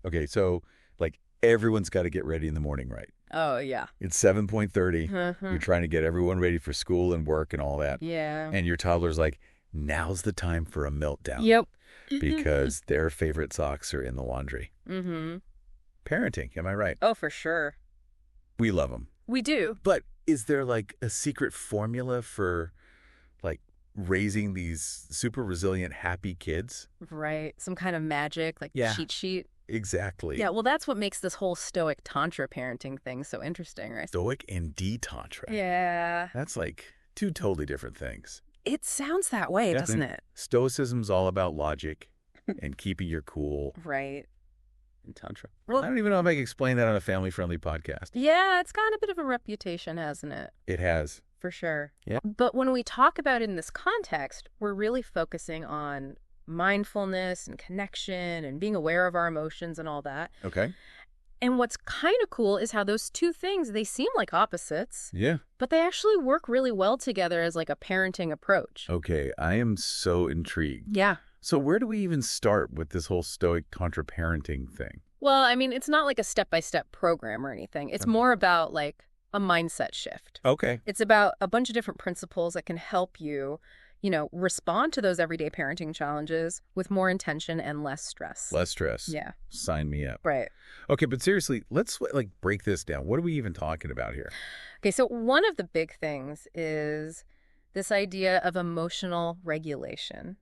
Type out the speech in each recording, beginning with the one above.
Okay, so like everyone's got to get ready in the morning, right? Oh, yeah. It's 7:30. You're Mhm. trying to get everyone ready for school and work and all that. Yeah. And your toddler's like, now's the time for a meltdown Yep. because their favorite socks are in the laundry. Mm-hmm. Parenting, am I right? Oh, for sure. We love them. We do. But is there like a secret formula for like raising these super resilient, happy kids? Right. Some kind of magic, like Yeah. cheat sheet. Exactly. Yeah, well, that's what makes this whole Stoic Tantra parenting thing so interesting, right? Stoic and Tantra. Yeah. That's like two totally different things. It sounds that way, Yeah. doesn't it? Stoicism's all about logic and keeping your cool. Right. And Tantra. Well- I don't even know if I can explain that on a family-friendly podcast. Yeah, it's got a bit of a reputation, hasn't it? It has. For sure. Yeah. But when we talk about it in this context, we're really focusing on mindfulness and connection and being aware of our emotions and all that. Okay. And what's kind of cool is how those two things, they seem like opposites, Yeah. but they actually work really well together as like a parenting approach. Okay. I am so intrigued. Yeah. So where do we even start with this whole Stoic Tantra parenting thing? Well, I mean, it's not like a step-by-step program or anything. It's more about like a mindset shift. Okay. It's about a bunch of different principles that can help you, respond to those everyday parenting challenges with more intention and less stress. Less stress. Yeah. Sign me up. Right. Okay, but seriously, let's like break this down. What are we even talking about here? Okay, so one of the big things is this idea of emotional regulation.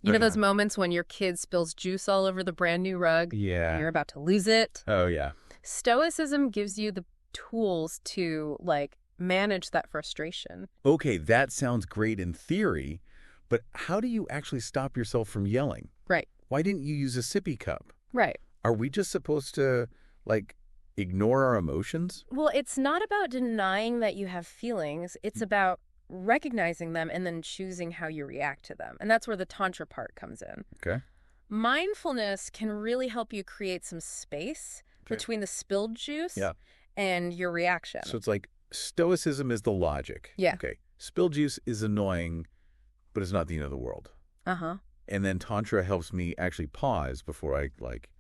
You know those moments when your kid spills juice all over the brand new rug? And Yeah. you're about to lose it? Oh, yeah. Stoicism gives you the tools to like manage that frustration. Okay, that sounds great in theory, but how do you actually stop yourself from yelling? Right. Why didn't you use a sippy cup? Right. Are we just supposed to, like, ignore our emotions? Well, it's not about denying that you have feelings. It's about recognizing them and then choosing how you react to them. And that's where the Tantra part comes in. Okay. Mindfulness can really help you create some space between the spilled juice and your reaction. So it's like stoicism is the logic. Yeah. Okay. Spilled juice is annoying, but it's not the end of the world. Uh-huh. And then Tantra helps me actually pause before I, like,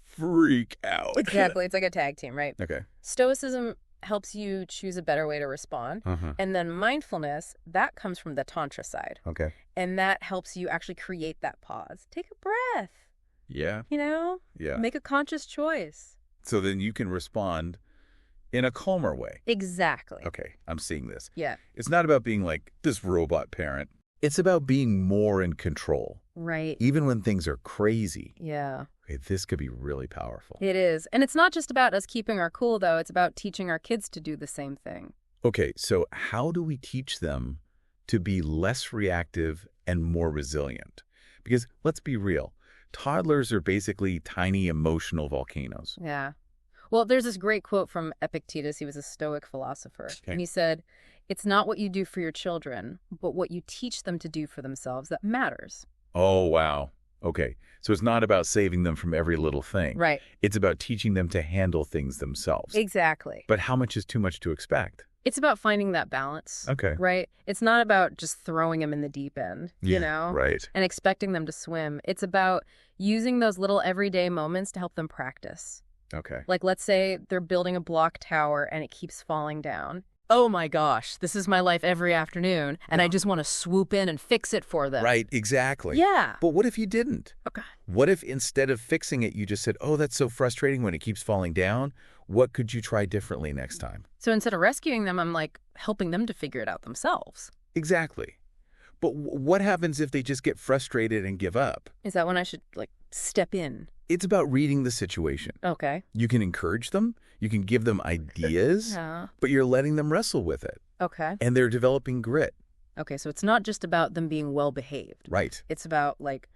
freak out. Exactly. It's like a tag team, right? Okay. Stoicism helps you choose a better way to respond. Uh-huh. And then mindfulness, that comes from the Tantra side. Okay. And that helps you actually create that pause. Take a breath, Yeah. Yeah. Make a conscious choice. So then you can respond in a calmer way. Exactly. Okay, I'm seeing this. Yeah. It's not about being like this robot parent. It's about being more in control, Right. even when things are crazy. Yeah. Okay, this could be really powerful. It is. And it's not just about us keeping our cool, though. It's about teaching our kids to do the same thing. Okay, so how do we teach them to be less reactive and more resilient? Because let's be real, toddlers are basically tiny emotional volcanoes. Yeah. Well, there's this great quote from Epictetus. He was a Stoic philosopher. Okay. And he said, "It's not what you do for your children, but what you teach them to do for themselves that matters." Oh, wow. Okay, so it's not about saving them from every little thing. Right. It's about teaching them to handle things themselves. Exactly. But how much is too much to expect? It's about finding that balance. Okay. Right? It's not about just throwing them in the deep end, Right. and expecting them to swim. It's about using those little everyday moments to help them practice. Okay. Like, let's say they're building a block tower and it keeps falling down. Oh my gosh, this is my life every afternoon, and I just want to swoop in and fix it for them. Right, exactly. Yeah. But what if you didn't? Okay. What if instead of fixing it, you just said, oh, that's so frustrating when it keeps falling down? What could you try differently next time? So instead of rescuing them, I'm like helping them to figure it out themselves. Exactly. But what happens if they just get frustrated and give up? Is that when I should, like, step in? It's about reading the situation. Okay. You can encourage them. You can give them ideas, Yeah. but you're letting them wrestle with it. Okay. And they're developing grit. Okay, so it's not just about them being well-behaved. Right. It's about, like,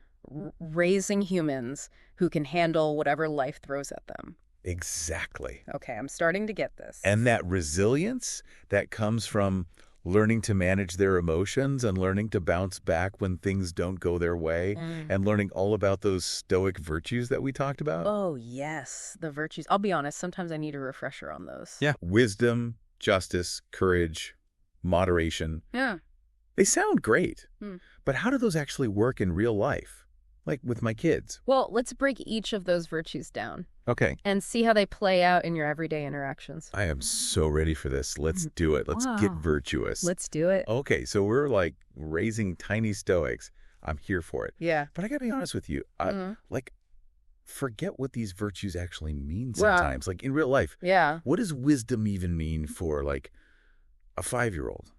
raising humans who can handle whatever life throws at them. Exactly. Okay, I'm starting to get this. And that resilience that comes from learning to manage their emotions and learning to bounce back when things don't go their way and learning all about those stoic virtues that we talked about. Oh, yes, the virtues. I'll be honest, sometimes I need a refresher on those. Yeah. Wisdom, justice, courage, moderation. Yeah. They sound great. Hmm. But how do those actually work in real life? Like with my kids. Well, let's break each of those virtues down Okay. and see how they play out in your everyday interactions. I am so ready for this. Let's do it. Let's get Wow. virtuous. Let's do it. Okay, so we're like raising tiny Stoics. I'm here for it. Yeah. But I gotta be honest with you. Like, forget what these virtues actually mean Wow. sometimes. Like in real life, Yeah. what does wisdom even mean for like a 5-year-old?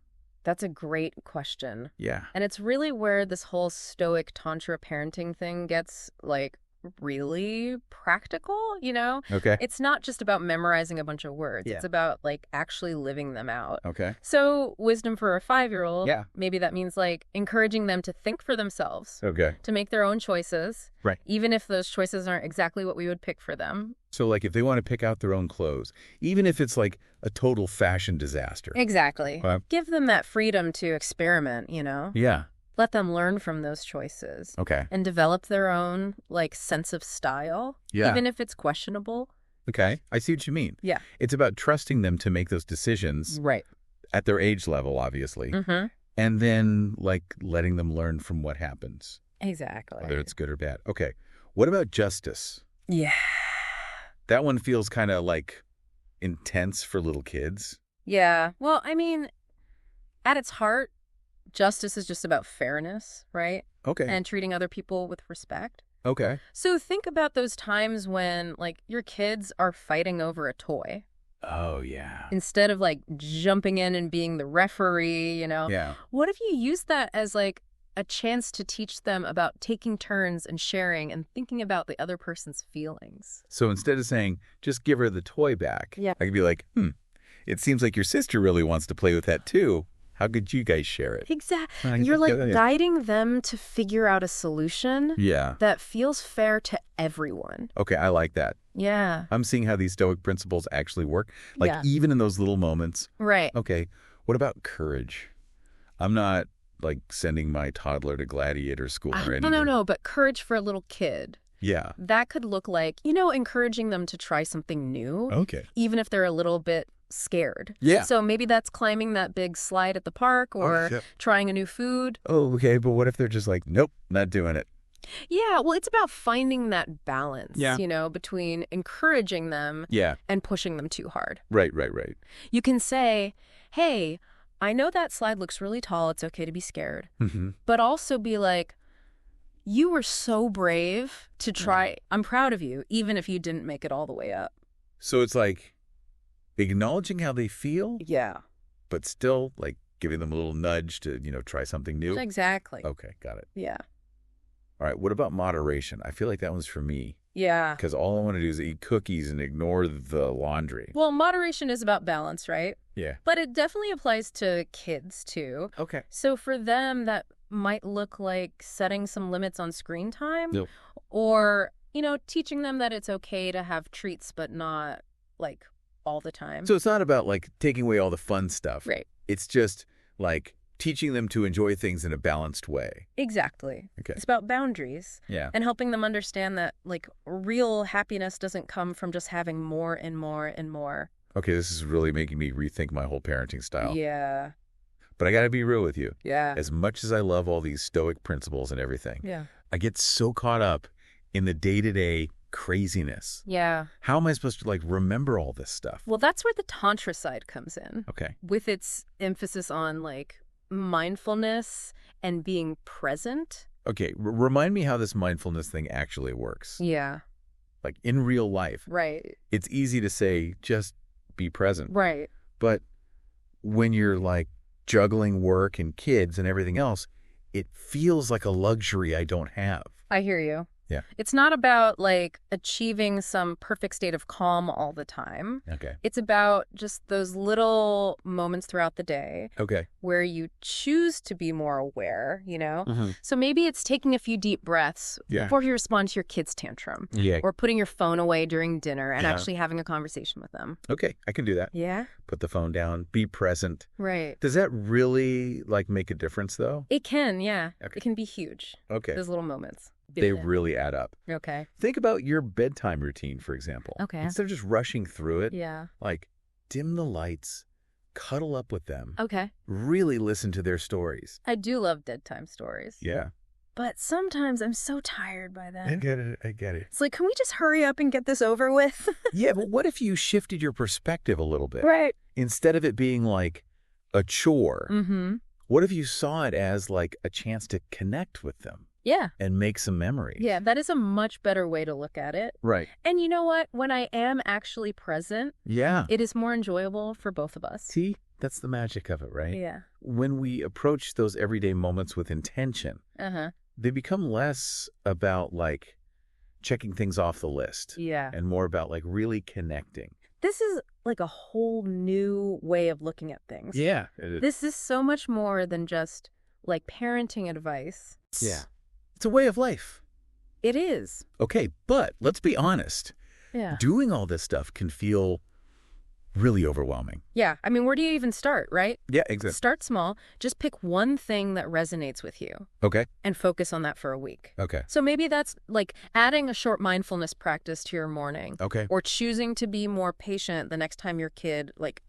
That's a great question. Yeah. And it's really where this whole Stoic Tantra Parenting thing gets, like, really practical, you know? Okay. It's not just about memorizing a bunch of words. Yeah. It's about, like, actually living them out. Okay. So wisdom for a 5-year-old, Yeah. maybe that means, like, encouraging them to think for themselves, Okay. to make their own choices, Right. even if those choices aren't exactly what we would pick for them. So like if they want to pick out their own clothes, even if it's like a total fashion disaster. Exactly. Give them that freedom to experiment, you know? Yeah. Let them learn from those choices. Okay. And develop their own, like, sense of style, Yeah. even if it's questionable. Okay. I see what you mean. Yeah. It's about trusting them to make those decisions Right. at their age level, obviously. Mm-hmm. And then like letting them learn from what happens, Exactly. whether it's good or bad. Okay. What about justice? Yeah. That one feels kind of like intense for little kids. Yeah. Well, I mean, at its heart, justice is just about fairness, right? Okay. And treating other people with respect. Okay. So think about those times when, like, your kids are fighting over a toy. Oh, yeah. Instead of, like, jumping in and being the referee, you know? Yeah. What if you use that as, like, a chance to teach them about taking turns and sharing and thinking about the other person's feelings? So instead of saying, just give her the toy back, Yeah. I could be like, it seems like your sister really wants to play with that too. How could you guys share it? Exactly. You're, like, guiding them to figure out a solution Yeah. that feels fair to everyone. Okay, I like that. Yeah. I'm seeing how these Stoic principles actually work. Like Yeah. even in those little moments. Right. Okay, what about courage? I'm not like sending my toddler to gladiator school or anything. No, but courage for a little kid. Yeah. That could look like, you know, encouraging them to try something new, Okay. even if they're a little bit scared. Yeah. So maybe that's climbing that big slide at the park or yeah. trying a new food. Oh, okay, but what if they're just like, nope, not doing it? Yeah, well, it's about finding that balance, Yeah. you know, between encouraging them Yeah. and pushing them too hard. Right. You can say, hey, I know that slide looks really tall. It's okay to be scared. Mm-hmm. But also be like, you were so brave to try. I'm proud of you, even if you didn't make it all the way up. So it's like acknowledging how they feel, Yeah. but still like giving them a little nudge to, try something new. Exactly. Okay, got it. Yeah. All right, what about moderation? I feel like that one's for me Yeah. because all I want to do is eat cookies and ignore the laundry. Well, moderation is about balance, right? Yeah. But it definitely applies to kids, too. Okay. So for them, that might look like setting some limits on screen time Yep. or, teaching them that it's okay to have treats, but not, like, all the time. So it's not about like taking away all the fun stuff. Right. It's just like teaching them to enjoy things in a balanced way. Exactly. Okay. It's about boundaries Yeah. and helping them understand that, like, real happiness doesn't come from just having more and more and more. Okay, this is really making me rethink my whole parenting style. Yeah. But I got to be real with you. Yeah. As much as I love all these Stoic principles and everything, Yeah. I get so caught up in the day-to-day craziness. Yeah. How am I supposed to like remember all this stuff? Well, that's where the Tantra side comes in. Okay. With its emphasis on, like, mindfulness and being present. Okay, remind me how this mindfulness thing actually works. Yeah. Like in real life, Right. it's easy to say, just be present. Right. But when you're like juggling work and kids and everything else, it feels like a luxury I don't have. I hear you. Yeah. It's not about, like, achieving some perfect state of calm all the time. Okay. It's about just those little moments throughout the day Okay. where you choose to be more aware, Mm-hmm. So maybe it's taking a few deep breaths Yeah. before you respond to your kid's tantrum. Yeah. Or putting your phone away during dinner and Yeah. actually having a conversation with them. Okay, I can do that. Yeah. Put the phone down, be present. Right. Does that really like make a difference though? It can, yeah. Okay. It can be huge. Okay. Those little moments. They really add up. Okay. Think about your bedtime routine, for example. Okay. Instead of just rushing through it, Yeah. like dim the lights, cuddle up with them, Okay. really listen to their stories. I do love bedtime stories. Yeah. But sometimes I'm so tired by then. I get it. I get it. It's like, can we just hurry up and get this over with? Yeah, but what if you shifted your perspective a little bit? Right. Instead of it being like a chore, Mm-hmm. what if you saw it as like a chance to connect with them Yeah. and make some memories? Yeah, that is a much better way to look at it. Right. And you know what? When I am actually present, Yeah. it is more enjoyable for both of us. See, that's the magic of it, right? Yeah. When we approach those everyday moments with intention, Uh-huh. they become less about like checking things off the list Yeah. and more about like really connecting. This is like a whole new way of looking at things. Yeah. This is so much more than just like parenting advice. Yeah. It's a way of life. It is. Okay, but let's be honest. Yeah. Doing all this stuff can feel really overwhelming. Yeah. I mean, where do you even start, right? Yeah, exactly. Start small. Just pick one thing that resonates with you Okay. and focus on that for a week. Okay. So maybe that's like adding a short mindfulness practice to your morning. Okay. Or choosing to be more patient the next time your kid like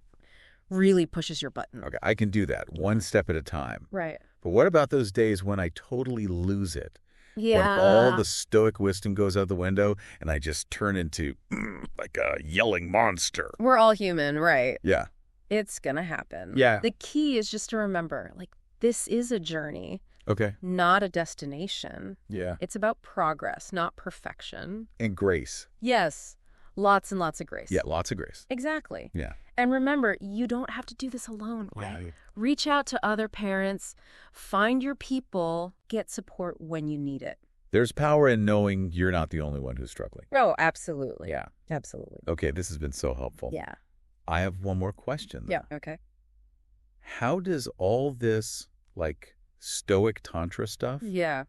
really pushes your button. Okay. I can do that one step at a time. Right. But what about those days when I totally lose it? Yeah. When all the stoic wisdom goes out the window and I just turn into like a yelling monster. We're all human, right? Yeah. It's gonna happen. Yeah. The key is just to remember, like, this is a journey, Okay. not a destination. Yeah. It's about progress, not perfection. And grace. Yes. Lots and lots of grace. Yeah, lots of grace. Exactly. Yeah. And remember, you don't have to do this alone, right? Yeah. Reach out to other parents, find your people, get support when you need it. There's power in knowing you're not the only one who's struggling. Oh, absolutely. Yeah. Absolutely. Okay, this has been so helpful. Yeah. I have one more question. Yeah. Okay. How does all this, like, Stoic Tantra stuff Yeah.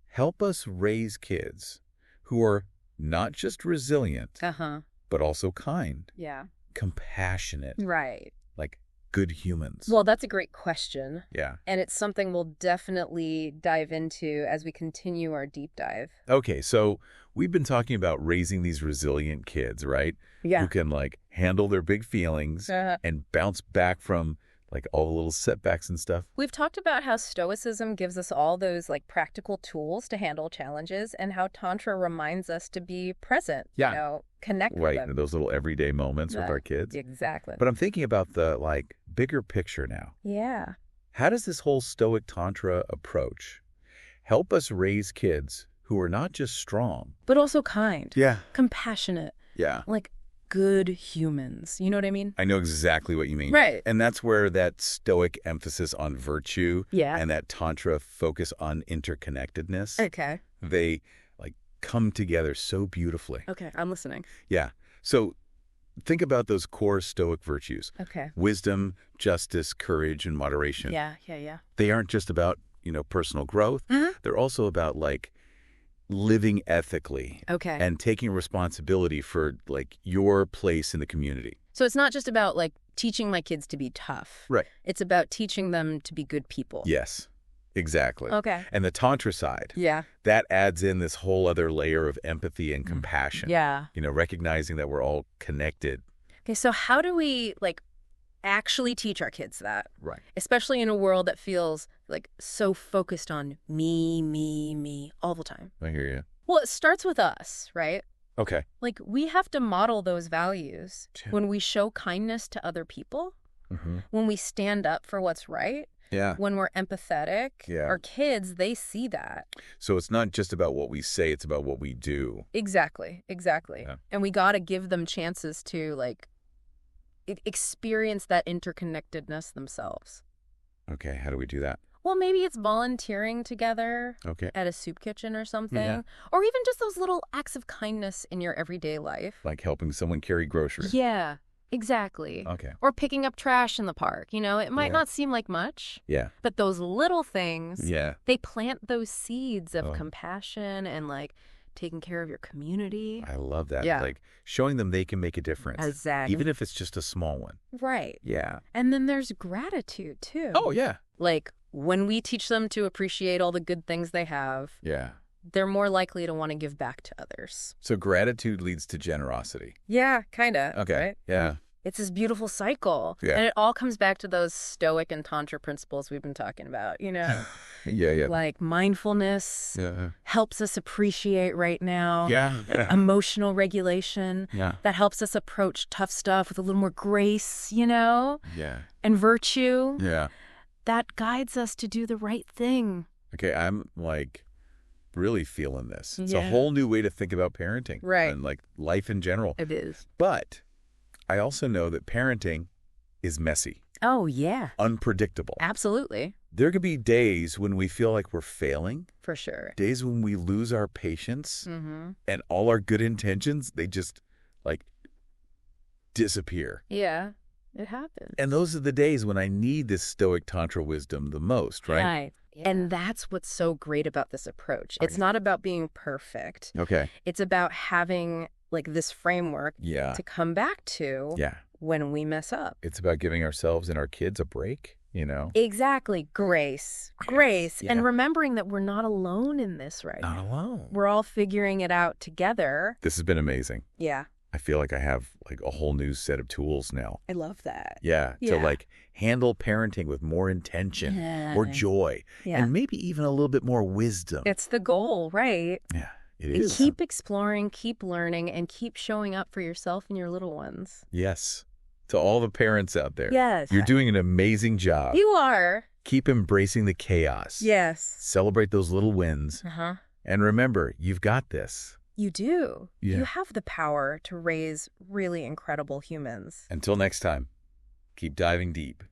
help us raise kids who are not just resilient, Uh-huh. but also kind, Yeah. compassionate, Right. like good humans? Well, that's a great question. Yeah. And it's something we'll definitely dive into as we continue our deep dive. Okay, so we've been talking about raising these resilient kids, right? Yeah. Who can, like, handle their big feelings and bounce back from, like, all the little setbacks and stuff. We've talked about how Stoicism gives us all those like practical tools to handle challenges and how Tantra reminds us to be present, Yeah. connect with Right, them. those little everyday moments with Yeah. our kids. Exactly. But I'm thinking about the, like, bigger picture now. Yeah. How does this whole Stoic Tantra approach help us raise kids who are not just strong? But also kind. Yeah. Compassionate. Yeah. Like good humans. You know what I mean? I know exactly what you mean. Right. And that's where that Stoic emphasis on virtue Yeah. and that Tantra focus on interconnectedness, Okay. they, like, come together so beautifully. Okay. I'm listening. Yeah. So think about those core Stoic virtues. Okay. Wisdom, justice, courage, and moderation. Yeah. Yeah. Yeah. They aren't just about, personal growth. They're also about, like, living ethically Okay. and taking responsibility for, like, your place in the community. So it's not just about like teaching my kids to be tough. Right. It's about teaching them to be good people. Yes, exactly. Okay. And the Tantra side, Yeah. that adds in this whole other layer of empathy and compassion. Yeah. Recognizing that we're all connected. Okay. So how do we like actually teach our kids that? Right. Especially in a world that feels like so focused on me all the time. I hear you. Well, it starts with us, right? Okay. Like we have to model those values Yeah. when we show kindness to other people, Mm-hmm. when we stand up for what's right, Yeah. when we're empathetic. Yeah. Our kids, they see that. So it's not just about what we say, it's about what we do. Exactly. Exactly. Yeah. And we got to give them chances to like experience that interconnectedness themselves. Okay. How do we do that? Well, maybe it's volunteering together Okay. at a soup kitchen or something, Yeah. or even just those little acts of kindness in your everyday life. Like helping someone carry groceries. Yeah, exactly. Okay. Or picking up trash in the park. It might Yeah. not seem like much, Yeah. but those little things, Yeah. they plant those seeds of Oh. compassion and like taking care of your community. I love that. Yeah. Like showing them they can make a difference. Exactly. Even if it's just a small one. Right. Yeah. And then there's gratitude too. Oh, yeah. Like when we teach them to appreciate all the good things they have, Yeah. they're more likely to want to give back to others. So gratitude leads to generosity. Yeah, kind of. Okay. Right? Yeah. It's this beautiful cycle. Yeah. And it all comes back to those Stoic and Tantra principles we've been talking about, Yeah. Like mindfulness Yeah. helps us appreciate right now. Yeah. Emotional regulation. Yeah. That helps us approach tough stuff with a little more grace, Yeah. and virtue. Yeah. That guides us to do the right thing. Okay, I'm like really feeling this. It's a Yeah. whole new way to think about parenting. Right. And like life in general. It is. But I also know that parenting is messy, Oh, yeah. unpredictable. Absolutely. There could be days when we feel like we're failing, For sure. days when we lose our patience, Mm-hmm. and all our good intentions, they just like disappear. Yeah, it happens. And those are the days when I need this Stoic Tantra wisdom the most, right? Right. And that's what's so great about this approach. It's not about being perfect. Okay. It's about having like this framework Yeah. to come back to Yeah. when we mess up. It's about giving ourselves and our kids a break, Exactly. Grace. Grace. Yeah. And remembering that we're not alone in this right Not now. alone. We're all figuring it out together. This has been amazing. Yeah. I feel like I have like a whole new set of tools now. I love that. Yeah. To like handle parenting with more intention, more joy, and maybe even a little bit more wisdom. It's the goal, right? Yeah, it is. Keep exploring, keep learning, and keep showing up for yourself and your little ones. Yes. To all the parents out there. Yes. You're doing an amazing job. You are. Keep embracing the chaos. Yes. Celebrate those little wins. Uh-huh. And remember, you've got this. You do. Yeah. You have the power to raise really incredible humans. Until next time, keep diving deep.